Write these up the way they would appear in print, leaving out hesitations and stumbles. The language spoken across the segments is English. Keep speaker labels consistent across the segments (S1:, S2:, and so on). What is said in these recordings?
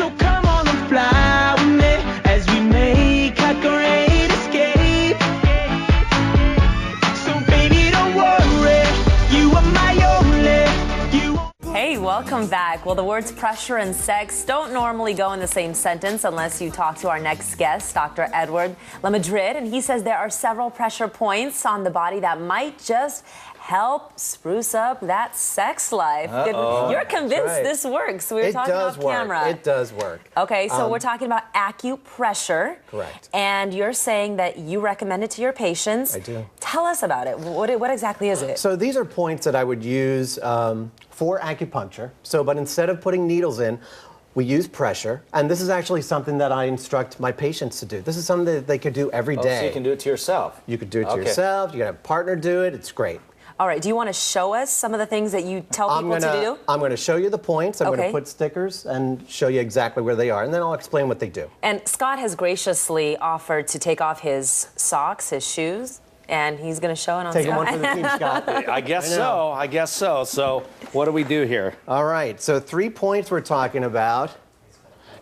S1: So come on and fly with me as we make our great escape. So baby, don't worry, you are my only, you.
S2: Hey, welcome back. Well, the words pressure and sex don't normally go in the same sentence unless you talk to our next guest, Dr. Edward Lamadrid, and he says there are several pressure points on the body that might just help spruce up that sex life. You're convinced this works. We were talking off camera.
S3: It does work.
S2: Okay, so we're talking about acupressure.
S3: Correct.
S2: And you're saying that you recommend it to your patients.
S3: I do.
S2: Tell us about it. What exactly is it?
S3: So these are points that I would use for acupuncture. But instead of putting needles in, we use pressure, and this is actually something that I instruct my patients to do. This is something that they could do every day.
S4: So you can do it to yourself?
S3: You could do it to yourself. You can have a partner do it. It's great.
S2: All right, do you want to show us some of the things that you tell people to do?
S3: I'm going to show you the points. I'm going to put stickers and show you exactly where they are, and then I'll explain what they do.
S2: And Scott has graciously offered to take off his socks, his shoes, and he's going to show it on
S3: Taking one for the team, Scott.
S4: I guess so. So what do we do here?
S3: All right, so 3 points we're talking about.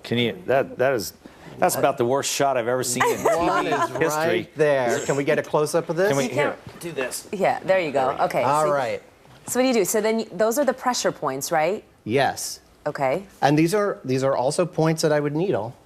S4: Can you, that's about the worst shot I've ever seen in TV history.
S3: Right there. Can we get a close-up of this?
S4: Can we, here, do this.
S2: Yeah, there you go. Okay.
S3: All right.
S2: So what do you do? So then those are the pressure points, right?
S3: Yes.
S2: Okay.
S3: And these are also points that I would needle.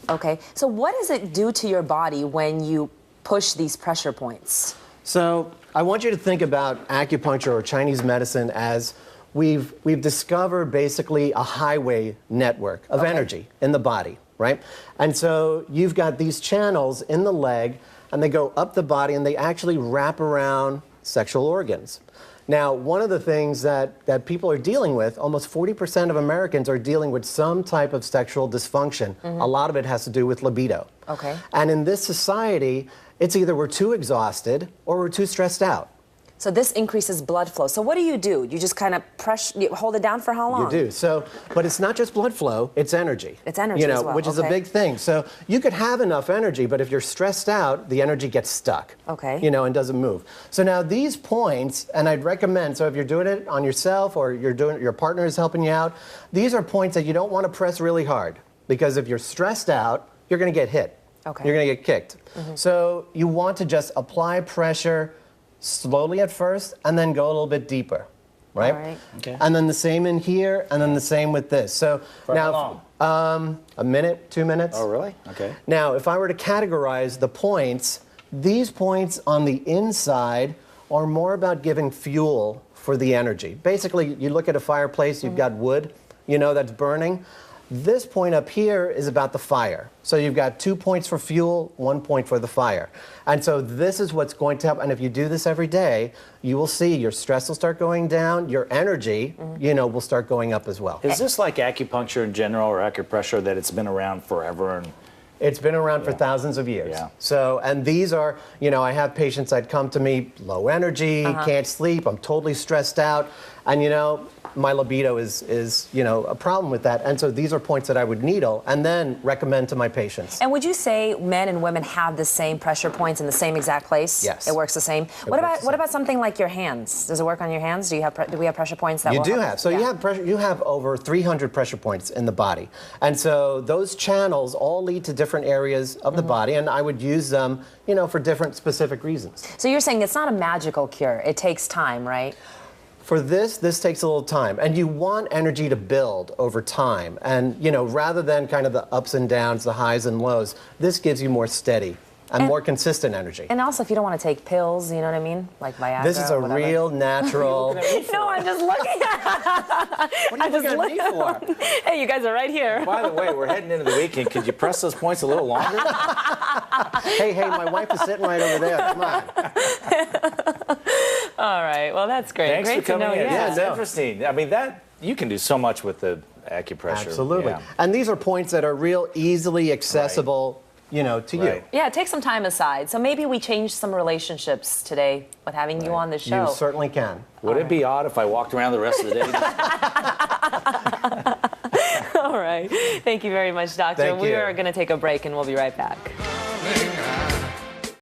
S2: Okay. So what does it do to your body when you push these pressure points?
S3: So I want you to think about acupuncture or Chinese medicine as we've discovered basically a highway network of energy in the body, right? And so you've got these channels in the leg, and they go up the body, and they actually wrap around sexual organs. Now, one of the things that people are dealing with, almost 40% of Americans are dealing with some type of sexual dysfunction. A lot of it has to do with libido.
S2: Okay.
S3: And in this society, it's either we're too exhausted or we're too stressed out.
S2: So this increases blood flow. So what do? You just kind of hold it down for how long?
S3: You do. So, but it's not just blood flow, it's energy.
S2: It's energy as well.
S3: Which is a big thing. So you could have enough energy, but if you're stressed out, the energy gets stuck.
S2: Okay.
S3: And doesn't move. So now these points, and I'd recommend, so if you're doing it on yourself or your partner is helping you out, these are points that you don't want to press really hard, because if you're stressed out, you're going to get hit.
S2: Okay.
S3: You're going to get kicked. So you want to just apply pressure slowly at first, and then go a little bit deeper, right?
S2: All right.
S3: Okay. And then the same in here, and then the same with this. So
S4: for
S3: now,
S4: how long?
S3: A minute, 2 minutes.
S4: Oh, really? Okay.
S3: Now, if I were to categorize the points, these points on the inside are more about giving fuel for the energy. Basically, you look at a fireplace, you've got wood, that's burning. This point up here is about the fire. So you've got 2 points for fuel, 1 point for the fire. And so this is what's going to help. And if you do this every day, you will see your stress will start going down, your energy, will start going up as well.
S4: Is this like acupuncture in general, or acupressure, that it's been around forever? And
S3: it's been around for thousands of years.
S4: Yeah.
S3: So, and these are, I have patients that come to me, low energy, can't sleep, I'm totally stressed out, and my libido is a problem with that. And so these are points that I would needle and then recommend to my patients.
S2: And would you say men and women have the same pressure points in the same exact place?
S3: Yes.
S2: It works the same. What about something like your hands? Does it work on your hands? Do we have pressure points that
S3: you do have? So you have pressure. You have over 300 pressure points in the body, and so those channels all lead to different areas of the body, and I would use them, for different specific reasons.
S2: So you're saying it's not a magical cure. It takes time, right?
S3: For this takes a little time, and you want energy to build over time, and rather than kind of the ups and downs, the highs and lows, this gives you more steady and more consistent energy.
S2: And also, if you don't want to take pills, you know what I mean, like Viagra.
S3: This is a real natural.
S2: No, I'm just looking at.
S4: What are you looking at me for?
S2: Hey, you guys are right here.
S4: By the way, we're heading into the weekend. Could you press those points a little longer?
S3: Hey, my wife is sitting right over there. Come on.
S2: All right. Well, that's great.
S4: Thanks
S2: great
S4: for coming
S2: to know.
S4: in.
S2: Yeah.
S4: It's interesting. I mean, you can do so much with the acupressure.
S3: Absolutely.
S4: Yeah.
S3: And these are points that are real easily accessible, to you.
S2: Yeah, take some time aside. So maybe we change some relationships today with having you on the show.
S3: You certainly can.
S4: Would it be odd if I walked around the rest of the day?
S2: All right. Thank you very much, Doctor.
S3: Thank you.
S2: We are going to take a break, and we'll be right back.